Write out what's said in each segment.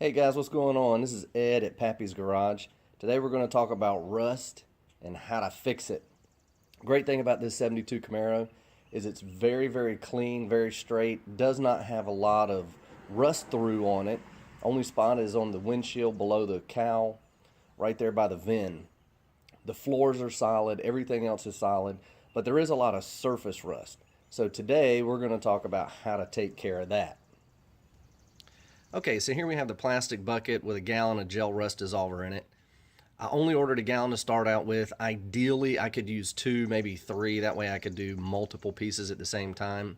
Hey guys, what's going on? This is Ed at Pappy's Garage. Today we're going to talk about rust and how to fix it. Great thing about this 72 Camaro is it's very clean, very straight, does not have a lot of rust through on it. Only spot is on the windshield below the cowl, right there by the VIN. The floors are solid, everything else is solid, but there is a lot of surface rust. So today we're going to talk about how to take care of that. Okay, so here we have the plastic bucket with a gallon of gel rust dissolver in it. I only ordered a gallon to start out with. Ideally, I could use 2, maybe 3. That way I could do multiple pieces at the same time.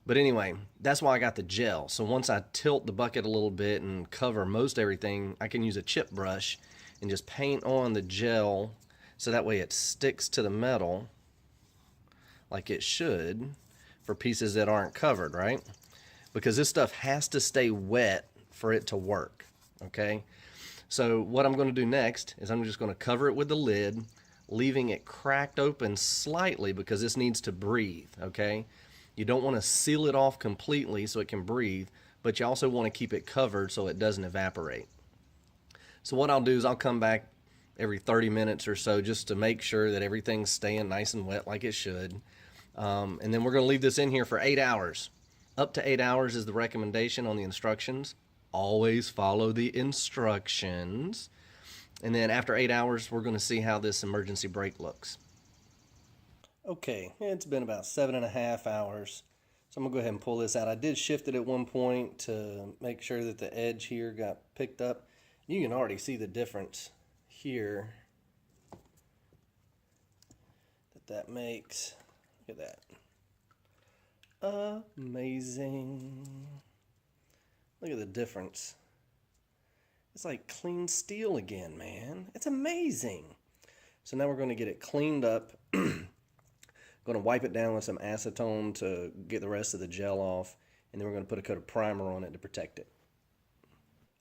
But anyway, that's why I got the gel. So once I tilt the bucket a little bit and cover most everything, I can use a chip brush and just paint on the gel so that way it sticks to the metal like it should for pieces that aren't covered, right? Because this stuff has to stay wet for it to work, okay? So what I'm going to do next is I'm just going to cover it with the lid, leaving it cracked open slightly because this needs to breathe, okay? You don't want to seal it off completely so it can breathe, but you also want to keep it covered so it doesn't evaporate. So what I'll do is I'll come back every 30 minutes or so just to make sure that everything's staying nice and wet like it should. And then we're going to leave this in here for 8 hours. Up to 8 hours is the recommendation on the instructions. Always follow the instructions. And then after 8 hours, we're going to see how this emergency brake looks. Okay, it's been about 7.5 hours. So I'm going to go ahead and pull this out. I did shift it at one point to make sure that the edge here got picked up. You can already see the difference here that makes. Look at that. Amazing. Look at the difference. It's like clean steel again, man. It's amazing. So now we're going to get it cleaned up. Going to wipe it down with some acetone to get the rest of the gel off, and then we're going to put a coat of primer on it to protect it.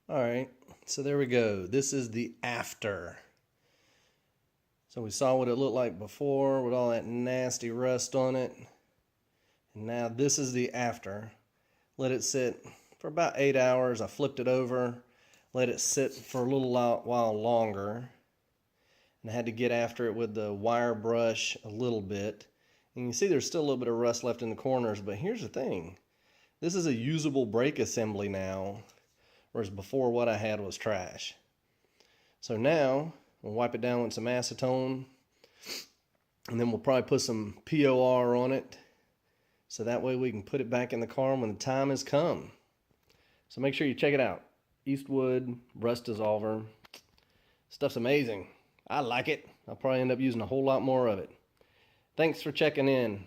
Alright, so there we go. This is the after. So we saw what it looked like before with all that nasty rust on it. And now this is the after. Let it sit for about 8 hours. I flipped it over, let it sit for a little while longer. And I had to get after it with the wire brush a little bit. And you see there's still a little bit of rust left in the corners, but here's the thing. This is a usable brake assembly now, whereas before what I had was trash. So now we'll wipe it down with some acetone, and then we'll probably put some POR on it, so that way we can put it back in the car when the time has come. So make sure you check it out. Eastwood Rust Dissolver. Stuff's amazing. I like it. I'll probably end up using a whole lot more of it. Thanks for checking in.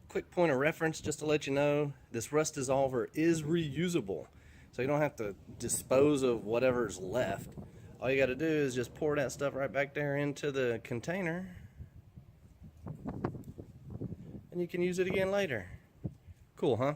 Quick point of reference just to let you know, this Rust Dissolver is reusable. So you don't have to dispose of whatever's left. All you got to do is just pour that stuff right back there into the container. And you can use it again later. Cool, huh?